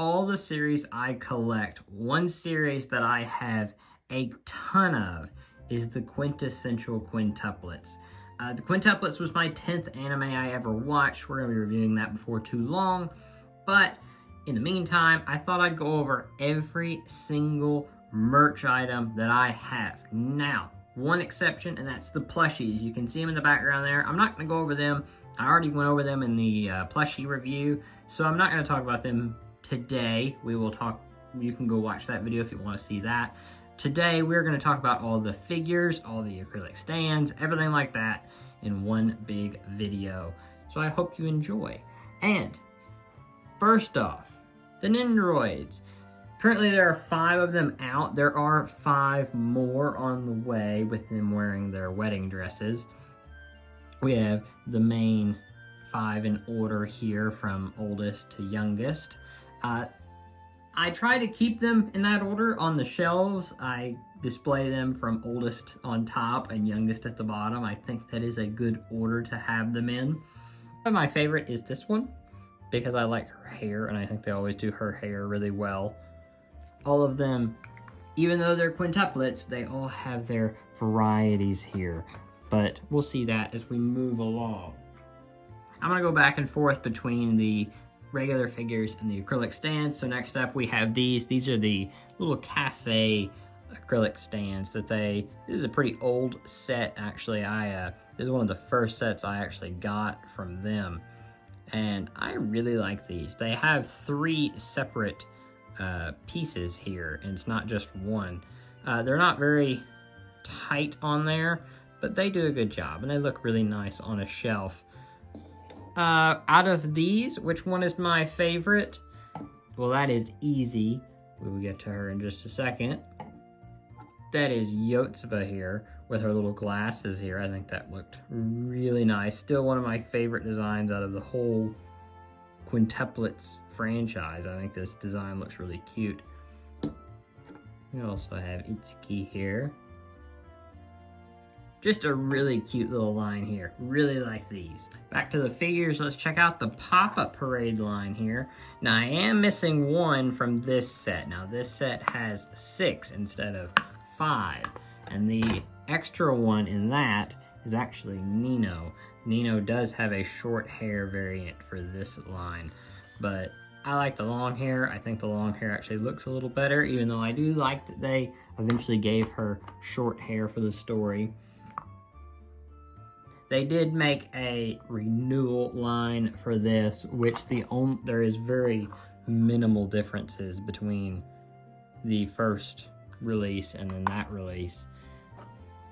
all the series I collect, one series that I have a ton of is the Quintessential Quintuplets. The Quintuplets was my 10th anime I ever watched. We're going to be reviewing that before too long. But in the meantime, I thought I'd go over every single merch item that I have. Now, one exception, and that's the plushies. You can see them in the background there. I'm not going to go over them. I already went over them in the plushie review, so I'm not going to talk about them today. We will talk, you can go watch that video if you want to see that. Today, we're going to talk about all the figures, all the acrylic stands, everything like that in one big video. So I hope you enjoy. And first off, the Nendoroids. Currently, there are 5 of them out. There are 5 more on the way with them wearing their wedding dresses. We have the main 5 in order here from oldest to youngest. I try to keep them in that order on the shelves. I display them from oldest on top and youngest at the bottom. I think that is a good order to have them in. My favorite is this one because I like her hair, and I think they always do her hair really well. All of them, even though they're quintuplets, they all have their varieties here, but we'll see that as we move along. I'm gonna go back and forth between the regular figures and the acrylic stands. So next up we have these. These are the little cafe acrylic stands that this is a pretty old set actually. This is one of the first sets I actually got from them, and I really like these. They have 3 separate pieces here, and it's not just one. They're not very tight on there, but they do a good job, and they look really nice on a shelf. Out of these, which one is my favorite? Well, that is easy. We will get to her in just a second. That is Yotsuba here with her little glasses here. I think that looked really nice. Still one of my favorite designs out of the whole Quintuplets franchise. I think this design looks really cute. We also have Itsuki here. Just a really cute little line here. Really like these. Back to the figures, let's check out the Pop-Up Parade line here. Now I am missing one from this set. Now this set has 6 instead of 5. And the extra one in that is actually Nino. Nino does have a short hair variant for this line, but I like the long hair. I think the long hair actually looks a little better, even though I do like that they eventually gave her short hair for the story. They did make a renewal line for this, which there is very minimal differences between the first release and then that release.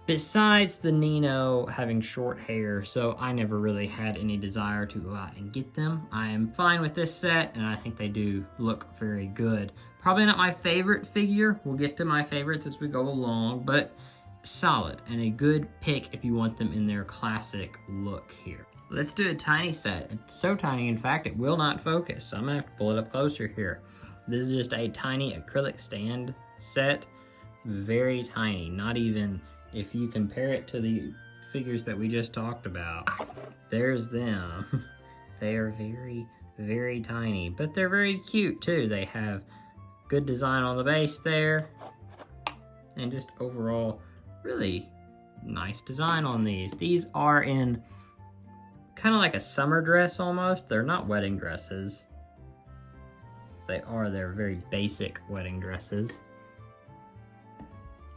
Besides the Nino having short hair, so I never really had any desire to go out and get them. I am fine with this set, and I think they do look very good. Probably not my favorite figure. We'll get to my favorites as we go along, but solid and a good pick if you want them in their classic look here. Let's do a tiny set. It's so tiny, in fact, it will not focus, so I'm gonna have to pull it up closer here. This is just a tiny acrylic stand set. Very tiny, not even, if you compare it to the figures that we just talked about, there's them. They are very, very tiny, but they're very cute too. They have good design on the base there, and just overall, really nice design on these. These are in kind of like a summer dress almost. They're not wedding dresses. They're very basic wedding dresses.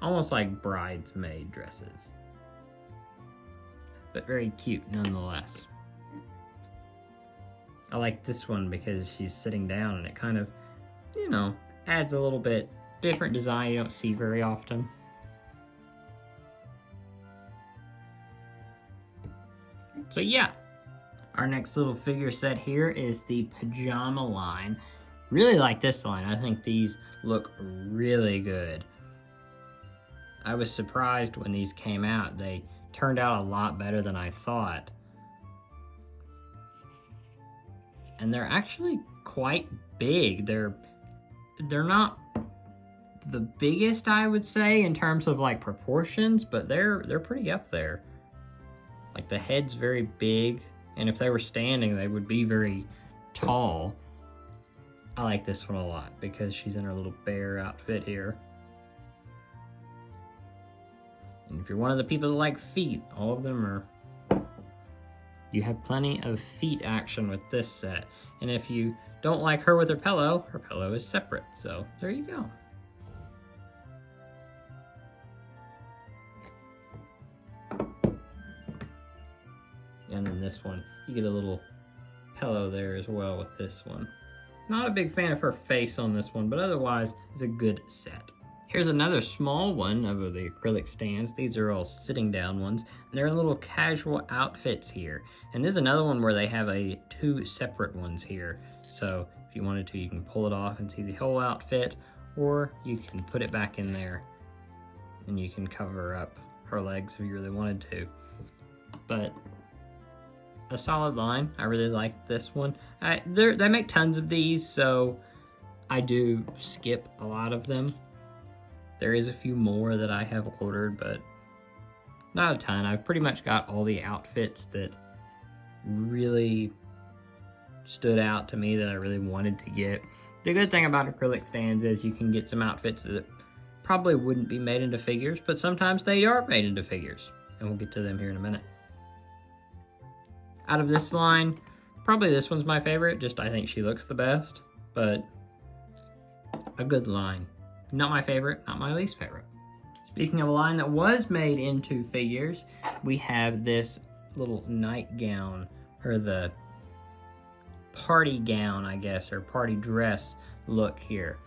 Almost like bridesmaid dresses. But very cute nonetheless. I like this one because she's sitting down and it kind of, you know, adds a little bit different design you don't see very often. So yeah, our next little figure set here is the Pajama line. Really like this line. I think these look really good. I was surprised when these came out. They turned out a lot better than I thought. And they're actually quite big. They're not the biggest, I would say, in terms of like proportions, but they're pretty up there. Like the head's very big, and if they were standing, they would be very tall. I like this one a lot because she's in her little bear outfit here. And if you're one of the people that like feet, all of them are... You have plenty of feet action with this set. And if you don't like her with her pillow is separate. So there you go. And then this one, you get a little pillow there as well with this one. Not a big fan of her face on this one, but otherwise it's a good set. Here's another small one of the acrylic stands. These are all sitting down ones. They're in little casual outfits here. And there's another one where they have two separate ones here. So if you wanted to, you can pull it off and see the whole outfit, or you can put it back in there and you can cover up her legs if you really wanted to. But a solid line. I really like this one. They make tons of these, so I do skip a lot of them. There is a few more that I have ordered, but not a ton. I've pretty much got all the outfits that really stood out to me that I really wanted to get. The good thing about acrylic stands is you can get some outfits that probably wouldn't be made into figures, but sometimes they are made into figures, and we'll get to them here in a minute. Out of this line, probably this one's my favorite, just I think she looks the best, but a good line. Not my favorite, not my least favorite. Speaking of a line that was made into figures, we have this little nightgown, or the party gown, I guess, or party dress look here.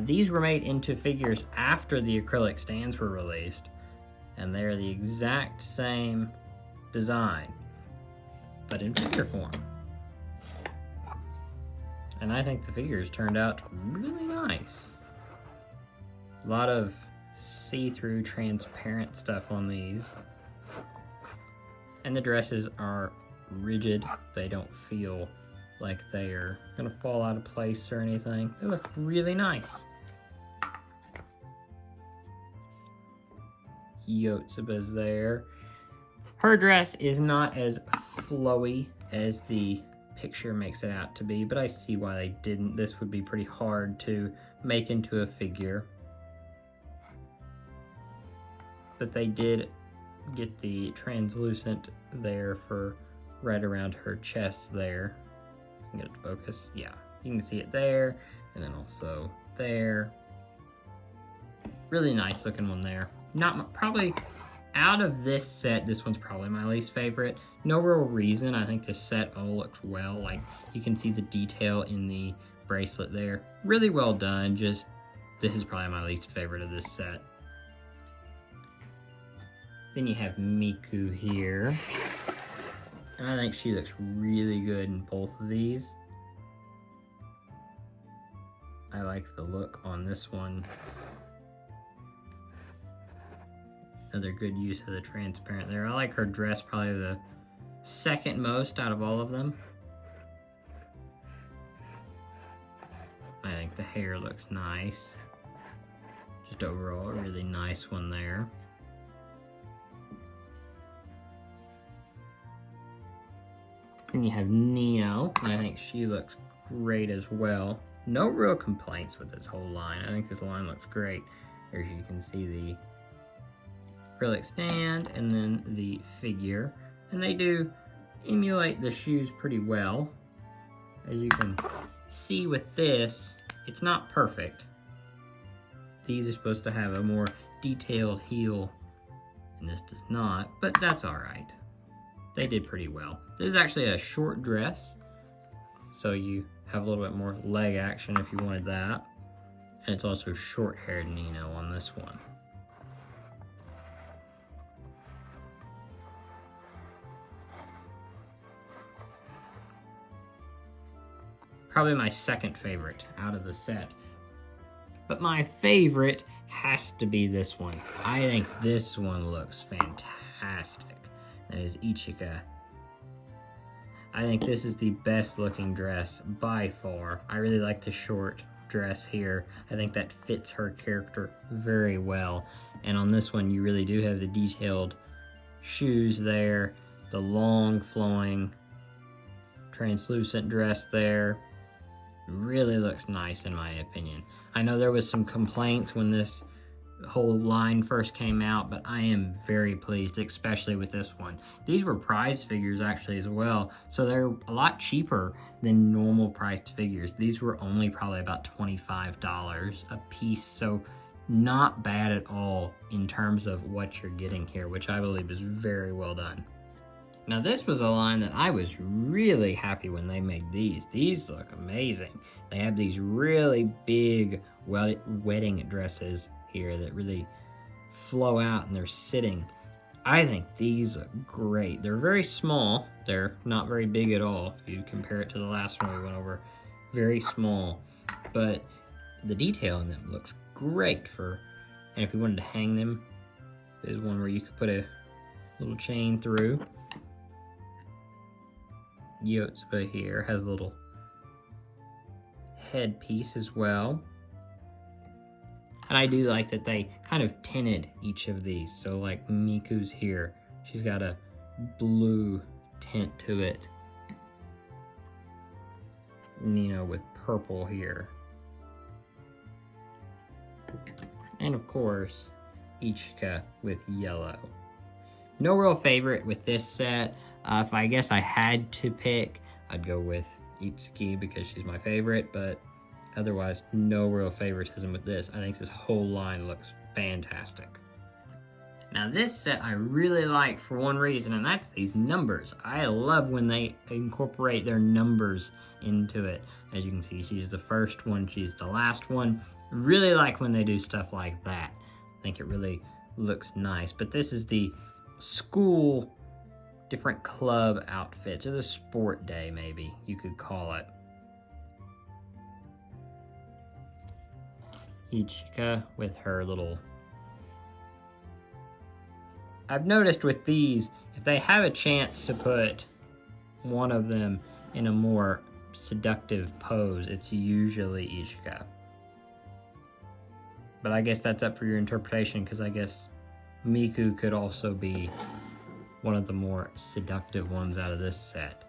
These were made into figures after the acrylic stands were released, and they're the exact same design, but in figure form. And I think the figures turned out really nice. A lot of see-through transparent stuff on these. And the dresses are rigid. They don't feel like they are gonna fall out of place or anything. They look really nice. Yotsuba's there. Her dress is not as flowy as the picture makes it out to be, but I see why they didn't. This would be pretty hard to make into a figure. But they did get the translucent there for right around her chest there. I can get it to focus. Yeah, you can see it there, and then also there. Really nice looking one there. Probably out of this set, this one's probably my least favorite. No real reason. I think this set all looks well. Like, you can see the detail in the bracelet there. Really well done. Just, this is probably my least favorite of this set. Then you have Miku here. And I think she looks really good in both of these. I like the look on this one. Another good use of the transparent there. I like her dress probably the second most out of all of them. I think the hair looks nice. Just overall a really nice one there. Then you have Nino, and I think she looks great as well. No real complaints with this whole line. I think this line looks great. As you can see the acrylic stand and then the figure. And they do emulate the shoes pretty well. As you can see with this, it's not perfect. These are supposed to have a more detailed heel, and this does not, but that's all right. They did pretty well. This is actually a short dress, so you have a little bit more leg action if you wanted that. And it's also short-haired Nino on this one. Probably my second favorite out of the set. But my favorite has to be this one. I think this one looks fantastic. That is Ichika. I think this is the best looking dress by far. I really like the short dress here. I think that fits her character very well. And on this one, you really do have the detailed shoes there, the long flowing translucent dress there. Really looks nice in my opinion. I know there was some complaints when this whole line first came out, but I am very pleased, especially with this one. These were prize figures actually as well, so they're a lot cheaper than normal priced figures. These were only probably about $25 a piece, so not bad at all in terms of what you're getting here, which I believe is very well done. Now this was a line that I was really happy when they made these. These look amazing. They have these really big wedding dresses here that really flow out and they're sitting. I think these look great. They're very small. They're not very big at all if you compare it to the last one we went over. Very small, but the detail in them looks great and if you wanted to hang them, there's one where you could put a little chain through. Yotsuba here has a little headpiece as well. And I do like that they kind of tinted each of these. So like Miku's here, she's got a blue tint to it. Nino with purple here. And of course, Ichika with yellow. No real favorite with this set. If I guess I had to pick, I'd go with Itsuki because she's my favorite, but otherwise, no real favoritism with this. I think this whole line looks fantastic. Now this set I really like for one reason, and that's these numbers. I love when they incorporate their numbers into it. As you can see, she's the first one, she's the last one. Really like when they do stuff like that. I think it really looks nice. But this is the school different club outfits, or the sport day maybe you could call it. Ichika with her little... I've noticed with these, if they have a chance to put one of them in a more seductive pose, it's usually Ichika. But I guess that's up for your interpretation, because I guess Miku could also be one of the more seductive ones out of this set.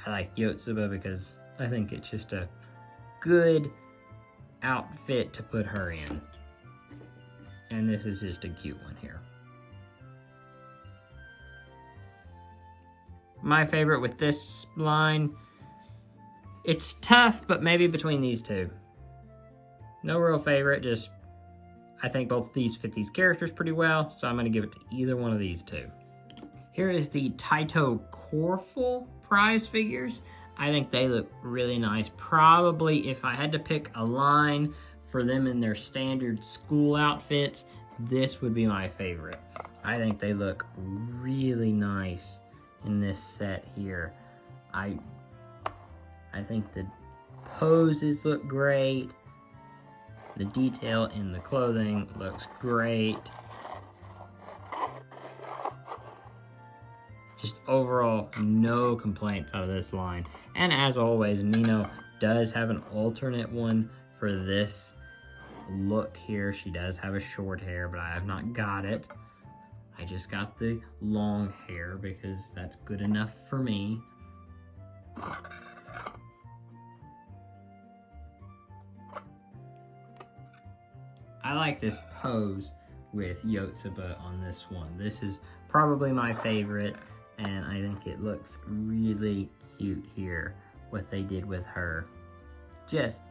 I like Yotsuba because I think it's just a good outfit to put her in. And this is just a cute one here. My favorite with this line, it's tough, but maybe between these two. No real favorite, just I think both these fit these characters pretty well, so I'm going to give it to either one of these two. Here is the Taito Corful prize figures. I think they look really nice. Probably if I had to pick a line for them in their standard school outfits, this would be my favorite. I think they look really nice in this set here. I think the poses look great. The detail in the clothing looks great. Just overall, no complaints out of this line. And as always, Nino does have an alternate one for this look here. She does have a short hair, but I have not got it. I just got the long hair because that's good enough for me. I like this pose with Yotsuba on this one. This is probably my favorite, and I think it looks really cute here, what they did with her. Just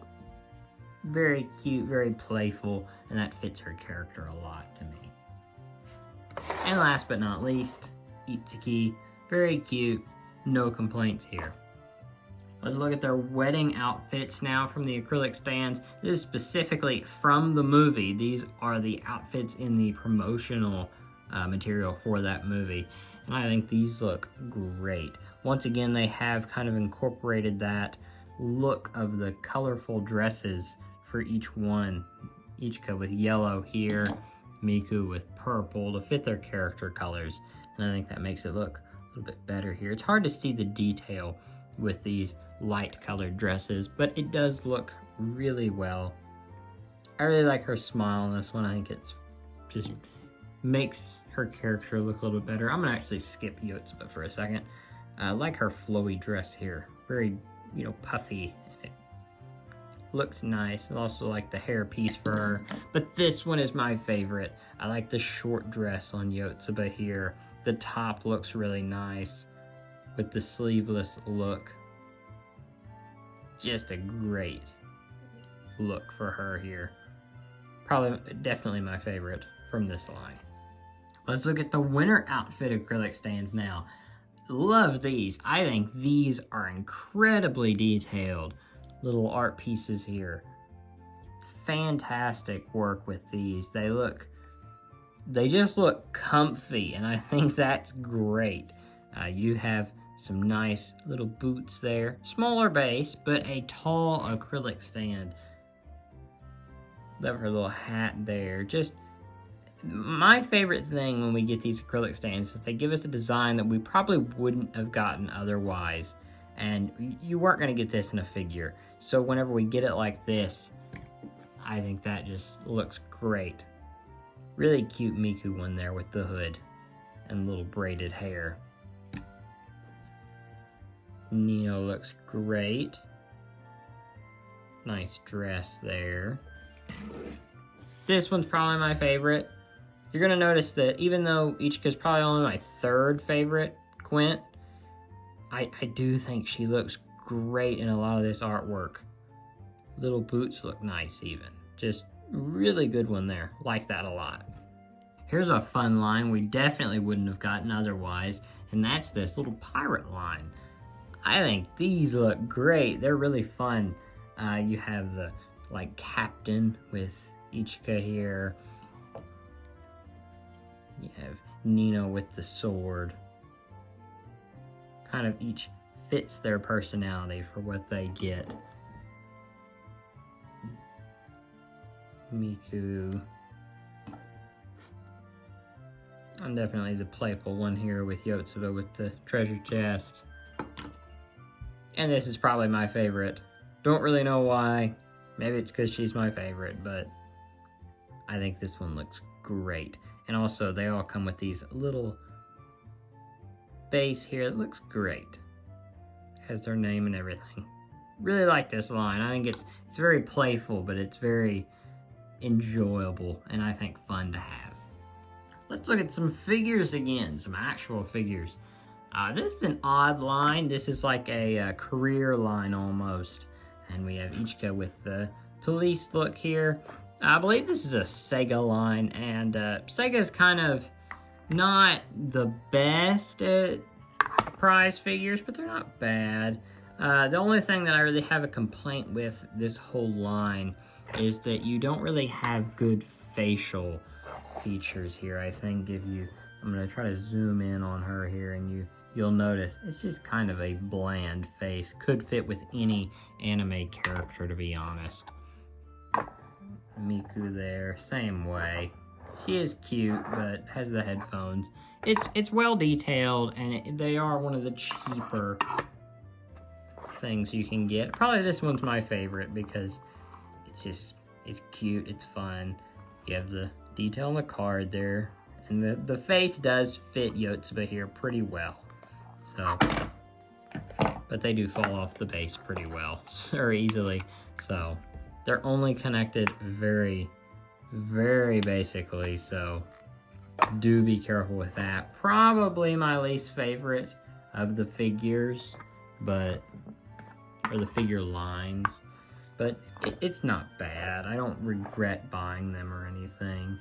very cute, very playful, and that fits her character a lot to me. And last but not least, Itsuki. Very cute, no complaints here. Let's look at their wedding outfits now from the acrylic stands. This is specifically from the movie. These are the outfits in the promotional material for that movie. And I think these look great. Once again, they have kind of incorporated that look of the colorful dresses for each one. Ichika with yellow here, Miku with purple to fit their character colors. And I think that makes it look a little bit better here. It's hard to see the detail with these light colored dresses, but it does look really well. I really like her smile in this one. I think it's just makes her character look a little bit better. I'm gonna actually skip Yotsuba for a second. I like her flowy dress here. Very you know, puffy. It looks nice. And also like the hair piece for her. But this one is my favorite. I like the short dress on Yotsuba here. The top looks really nice with the sleeveless look. Just a great look for her here. Definitely my favorite from this line. Let's look at the winter outfit acrylic stands now. Love these. I think these are incredibly detailed little art pieces here. Fantastic work with these. They just look comfy, and I think that's great. You have some nice little boots there. Smaller base, but a tall acrylic stand. Love her little hat there. Just my favorite thing when we get these acrylic stands is they give us a design that we probably wouldn't have gotten otherwise. And you weren't going to get this in a figure. So whenever we get it like this, I think that just looks great. Really cute Miku one there with the hood and little braided hair. Nino looks great. Nice dress there. This one's probably my favorite. You're gonna notice that even though Ichika's probably only my third favorite Quint, I do think she looks great in a lot of this artwork. Little boots look nice even. Just really good one there. Like that a lot. Here's a fun line we definitely wouldn't have gotten otherwise, and that's this little pirate line. I think these look great. They're really fun. You have the like captain with Ichika here. You have Nino with the sword. Kind of each fits their personality for what they get. Miku. And definitely the playful one here with Yotsuba with the treasure chest. And this is probably my favorite. Don't really know why. Maybe it's because she's my favorite, but I think this one looks great. And also, they all come with these little base here. It looks great. Has their name and everything. Really like this line. I think it's very playful, but it's very enjoyable and I think fun to have. Let's look at some figures again, some actual figures. This is an odd line. This is like a career line almost. And we have Ichika with the police look here. I believe this is a Sega line, and Sega's kind of not the best at prize figures, but they're not bad. The only thing that I really have a complaint with this whole line is that you don't really have good facial features here. I think I'm gonna try to zoom in on her here, and you'll notice it's just kind of a bland face. Could fit with any anime character, to be honest. Miku there, same way. She is cute, but has the headphones. It's well detailed, and they are one of the cheaper things you can get. Probably this one's my favorite because it's cute, it's fun. You have the detail on the card there, and the face does fit Yotsuba here pretty well. So, but they do fall off the base pretty well, or easily. So, they're only connected very, very basically. So, do be careful with that. Probably my least favorite of the figures, or the figure lines. But it's not bad. I don't regret buying them or anything.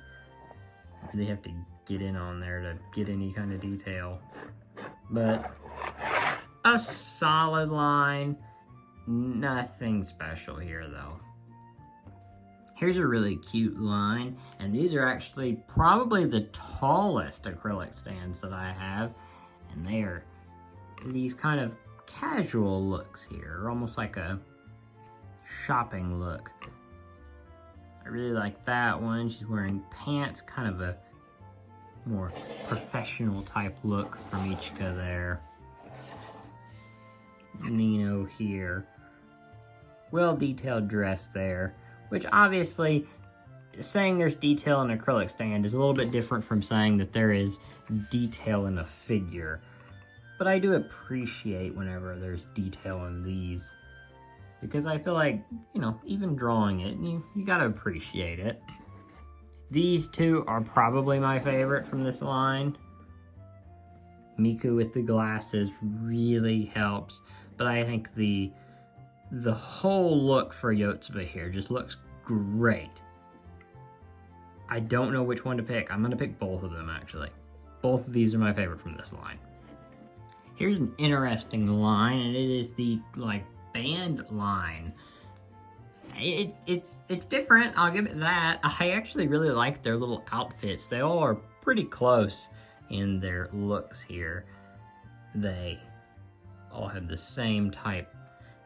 They have to get in on there to get any kind of detail. But a solid line. Nothing special here though. Here's a really cute line, and these are actually probably the tallest acrylic stands that I have, and they are these kind of casual looks here, almost like a shopping look. I really like that one. She's wearing pants, kind of a more professional type look from Ichika there. Nino here. Well detailed dress there, which obviously saying there's detail in an acrylic stand is a little bit different from saying that there is detail in a figure. But I do appreciate whenever there's detail in these because I feel like, you know, even drawing it, you gotta appreciate it. These two are probably my favorite from this line. Miku with the glasses really helps, but I think the whole look for Yotsuba here just looks great. I don't know which one to pick. I'm gonna pick both of them, actually. Both of these are my favorite from this line. Here's an interesting line, and it is the, like, band line. It's different, I'll give it that. I actually really like their little outfits. They all are pretty close in their looks here. They all have the same type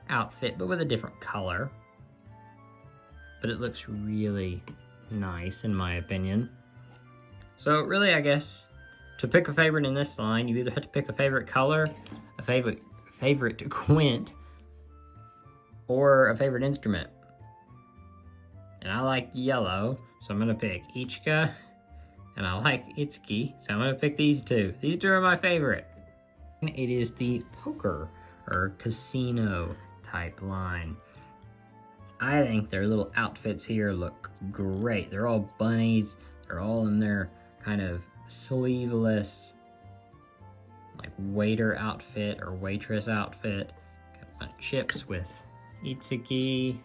outfit, but with a different color. But it looks really nice, in my opinion. So really, I guess, to pick a favorite in this line, you either have to pick a favorite color, a favorite Quint, or a favorite instrument. And I like yellow, so I'm gonna pick Ichika, and I like Itsuki, so I'm gonna pick these two. These two are my favorite. It is the poker or casino type line. I think their little outfits here look great. They're all bunnies. They're all in their kind of sleeveless, like, waiter outfit or waitress outfit. Got my chips with Itsuki.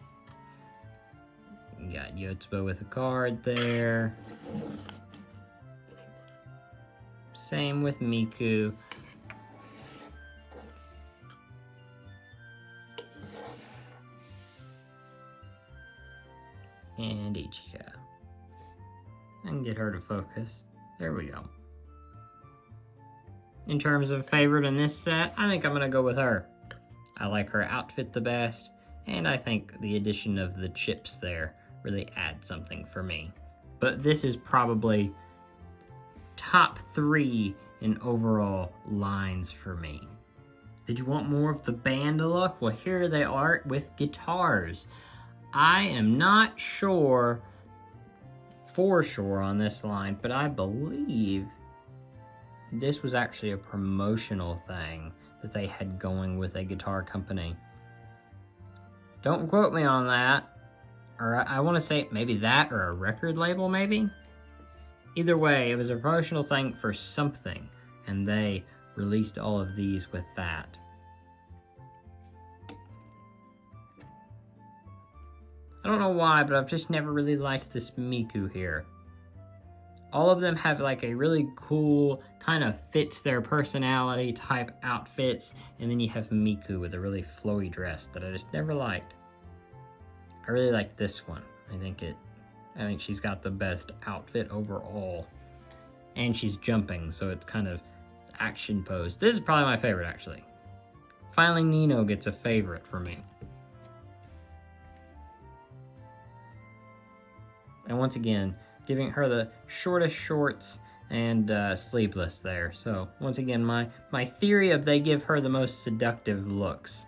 You got Yotsuba with a card there. Same with Miku. And Ichika. I can get her to focus. There we go. In terms of favorite in this set, I think I'm gonna go with her. I like her outfit the best, and I think the addition of the chips there really adds something for me. But this is probably top 3 in overall lines for me. Did you want more of the band look? Well, here they are with guitars. I am not sure for sure on this line, but I believe this was actually a promotional thing that they had going with a guitar company. Don't quote me on that. Or I want to say maybe that, or a record label maybe? Either way, it was a promotional thing for something, and they released all of these with that. I don't know why, but I've just never really liked this Miku here. All of them have like a really cool, kind of fits their personality type outfits, and then you have Miku with a really flowy dress that I just never liked. I really like this one. I think she's got the best outfit overall. And she's jumping, so it's kind of action pose. This is probably my favorite, actually. Finally, Nino gets a favorite for me. And once again, giving her the shortest shorts and sleeveless there. So once again, my theory of they give her the most seductive looks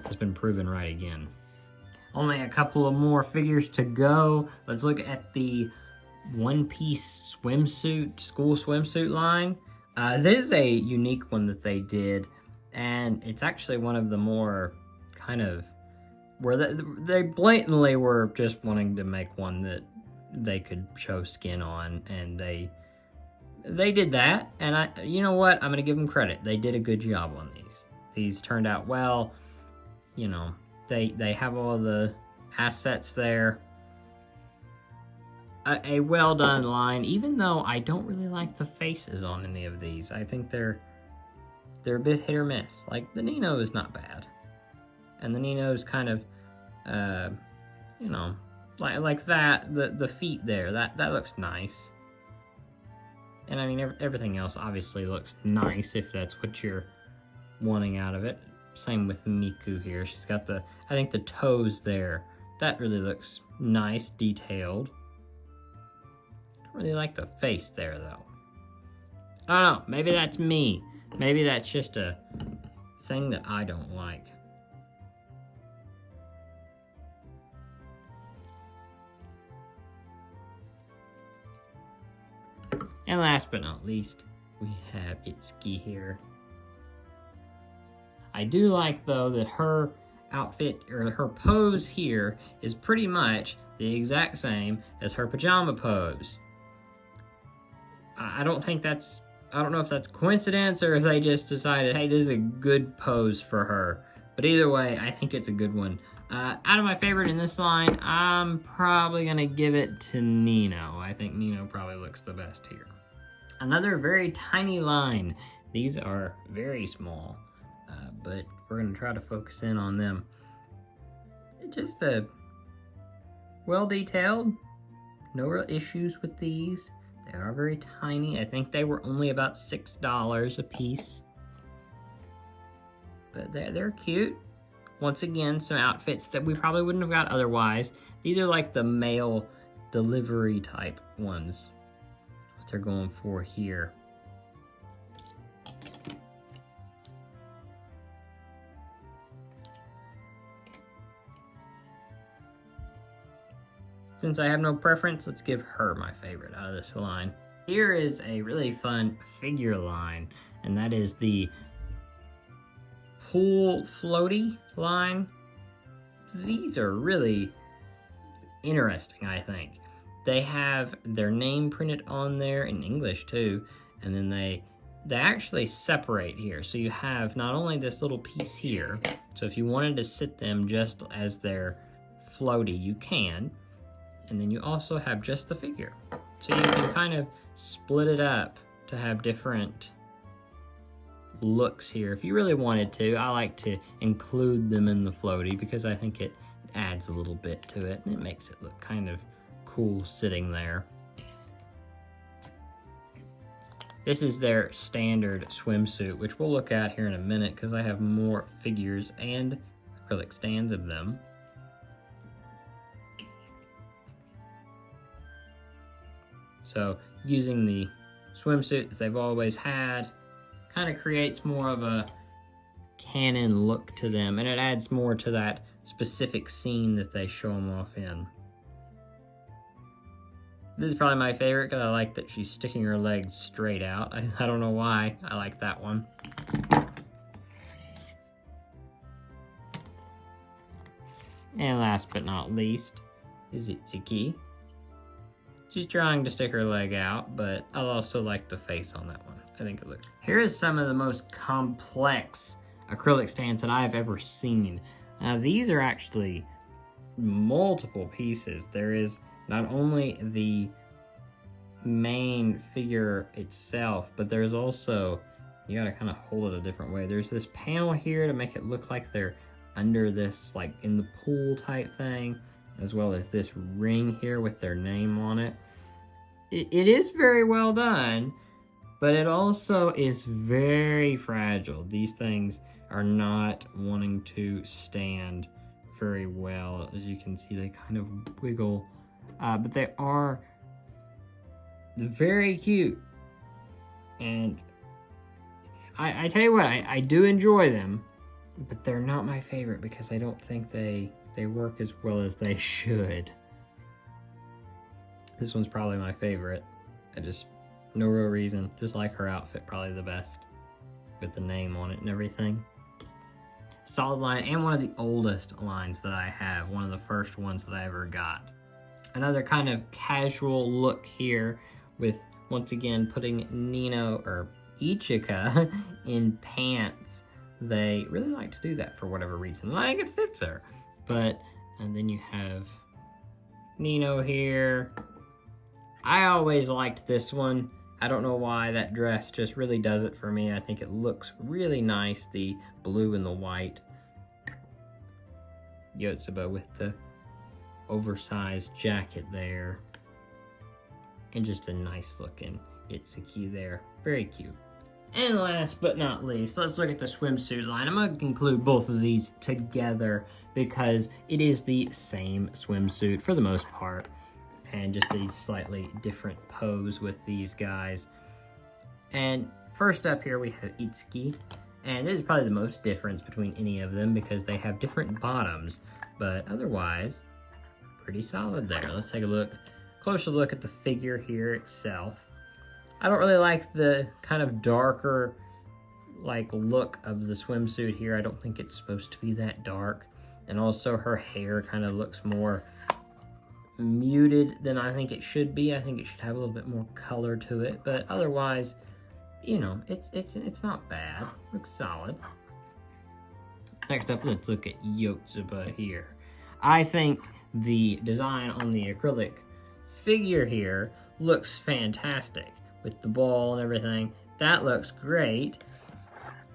has been proven right again. Only a couple of more figures to go. Let's look at the one-piece swimsuit, school swimsuit line. This is a unique one that they did, and it's actually one of the more kind of, where they blatantly were just wanting to make one that they could show skin on, and they did that, and you know what? I'm gonna give them credit. They did a good job on these. These turned out well. You know, they have all the assets there. A well done line, even though I don't really like the faces on any of these. I think they're a bit hit or miss. Like the Nino is not bad, and the Nino's kind of, you know, like that. The feet there, that looks nice. And I mean, everything else obviously looks nice if that's what you're wanting out of it. Same with Miku here. She's got I think the toes there. That really looks nice, detailed. Don't really like the face there, though. I don't know. Maybe that's me. Maybe that's just a thing that I don't like. And last but not least, we have Itsuki here. I do like, though, that her outfit, or her pose here, is pretty much the exact same as her pajama pose. I don't know if that's coincidence or if they just decided, hey, this is a good pose for her. But either way, I think it's a good one. Out of my favorite in this line, I'm probably gonna give it to Nino. I think Nino probably looks the best here. Another very tiny line. These are very small, but we're gonna try to focus in on them. Just well detailed, no real issues with these. They are very tiny. I think they were only about $6 a piece. But they're cute. Once again, some outfits that we probably wouldn't have got otherwise. These are like the mail delivery type ones. What they're going for here. Since I have no preference, let's give her my favorite out of this line. Here is a really fun figure line, and that is the pool floaty line. These are really interesting, I think. They have their name printed on there in English too, and then they actually separate here. So you have not only this little piece here, so if you wanted to sit them just as their floaty, you can. And then you also have just the figure. So you can kind of split it up to have different looks here if you really wanted to. I like to include them in the floaty because I think it adds a little bit to it and it makes it look kind of cool sitting there. This is their standard swimsuit, which we'll look at here in a minute because I have more figures and acrylic stands of them. So using the swimsuit that they've always had kind of creates more of a canon look to them, and it adds more to that specific scene that they show them off in. This is probably my favorite because I like that she's sticking her legs straight out. I don't know why I like that one. And last but not least is Itsuki. She's trying to stick her leg out, but I also like the face on that one. I think it looks. Here is some of the most complex acrylic stands that I've ever seen. Now these are actually multiple pieces. There is not only the main figure itself, but there's also, you gotta kind of hold it a different way. There's this panel here to make it look like they're under this, like in the pool type thing, as well as this ring here with their name on it. It is very well done, but it also is very fragile. These things are not wanting to stand very well. As you can see, they kind of wiggle, but they are very cute. And I tell you what, I do enjoy them, but they're not my favorite because I don't think they work as well as they should. This one's probably my favorite. No real reason, just like her outfit probably the best with the name on it and everything. Solid line, and one of the oldest lines that I have, one of the first ones that I ever got. Another kind of casual look here with, once again, putting Nino, or Ichika, in pants. They really like to do that for whatever reason. Like, it fits her. And then you have Nino here. I always liked this one. I don't know why, that dress just really does it for me. I think it looks really nice, the blue and the white. Yotsuba with the oversized jacket there. And just a nice looking Itsuki there. Very cute. And last but not least, let's look at the swimsuit line. I'm going to include both of these together because it is the same swimsuit for the most part, and just a slightly different pose with these guys. And first up here we have Itsuki, and this is probably the most difference between any of them because they have different bottoms, but otherwise pretty solid there. Let's take a closer look at the figure here itself. I don't really like the kind of darker look of the swimsuit here. I don't think it's supposed to be that dark. And also her hair kind of looks more muted than I think it should be. I think it should have a little bit more color to it, but otherwise, you know, it's not bad. Looks solid. Next up, let's look at Yotsuba here. I think the design on the acrylic figure here looks fantastic with the ball and everything. That looks great.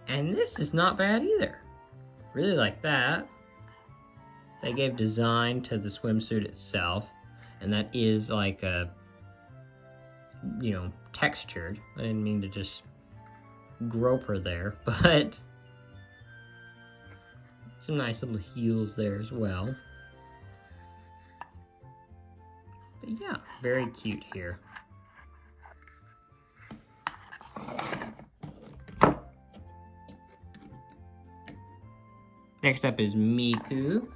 And this is not bad either. Really like that. They gave design to the swimsuit itself, and that is like a, you know, textured. I didn't mean to just grope her there, but some nice little heels there as well. But yeah, very cute here. Next up is Miku.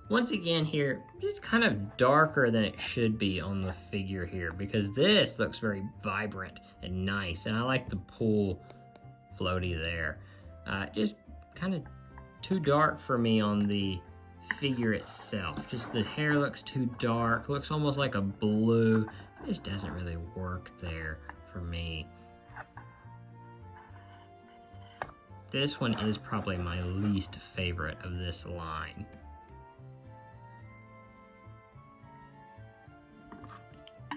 Once again here, it's kind of darker than it should be on the figure here because this looks very vibrant and nice, and I like the pool floaty there. Just kind of too dark for me on the figure itself. Just the hair looks too dark, looks almost like a blue. It just doesn't really work there for me. This one is probably my least favorite of this line.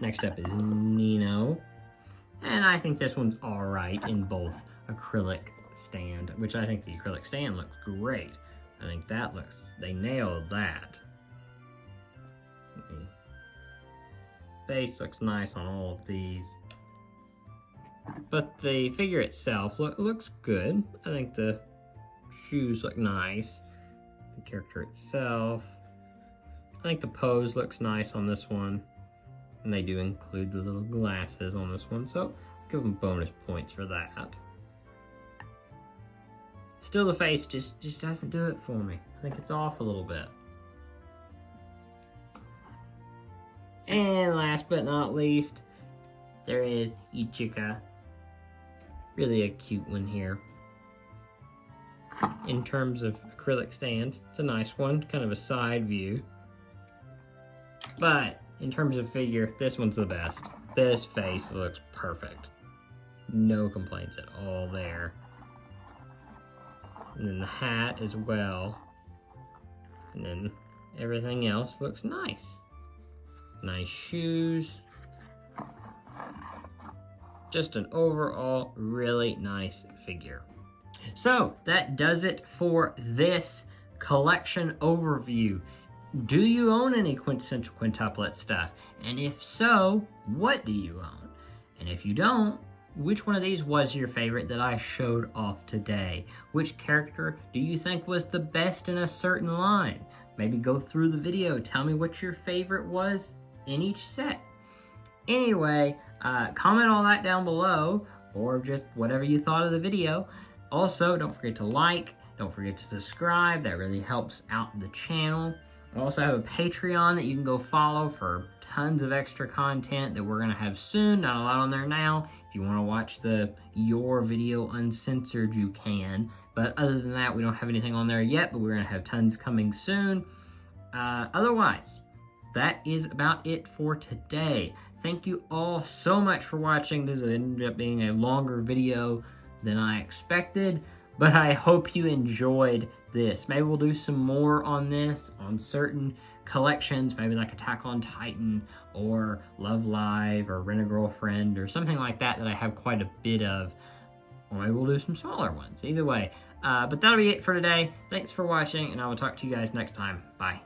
Next up is Nino. And I think this one's alright in both acrylic stand, which I think the acrylic stand looks great. I think that looks, they nailed that. Face looks nice on all of these. But the figure itself looks good. I think the shoes look nice. The character itself. I think the pose looks nice on this one. And they do include the little glasses on this one, so give them bonus points for that. Still, the face just doesn't do it for me. I think it's off a little bit. And last but not least, there is Ichika. Really a cute one here. In terms of acrylic stand, it's a nice one, kind of a side view. But in terms of figure, this one's the best. This face looks perfect. No complaints at all there. And then the hat as well. And then everything else looks nice. Nice shoes. Just an overall really nice figure. So that does it for this collection overview. Do you own any Quintessential Quintuplet stuff? And if so, what do you own? And if you don't, which one of these was your favorite that I showed off today? Which character do you think was the best in a certain line? Maybe go through the video, tell me what your favorite was in each set. Anyway, comment all that down below, or just whatever you thought of the video. Also, don't forget to like, don't forget to subscribe, that really helps out the channel. I also have a Patreon that you can go follow for tons of extra content that we're gonna have soon. Not a lot on there now. If you wanna watch your video uncensored, you can. But other than that, we don't have anything on there yet, but we're gonna have tons coming soon. Otherwise, that is about it for today. Thank you all so much for watching. This ended up being a longer video than I expected, but I hope you enjoyed this. Maybe we'll do some more on this, on certain collections, maybe like Attack on Titan, or Love Live, or Rent a Girlfriend, or something like that that I have quite a bit of. Or maybe we'll do some smaller ones. Either way. But that'll be it for today. Thanks for watching, and I will talk to you guys next time. Bye.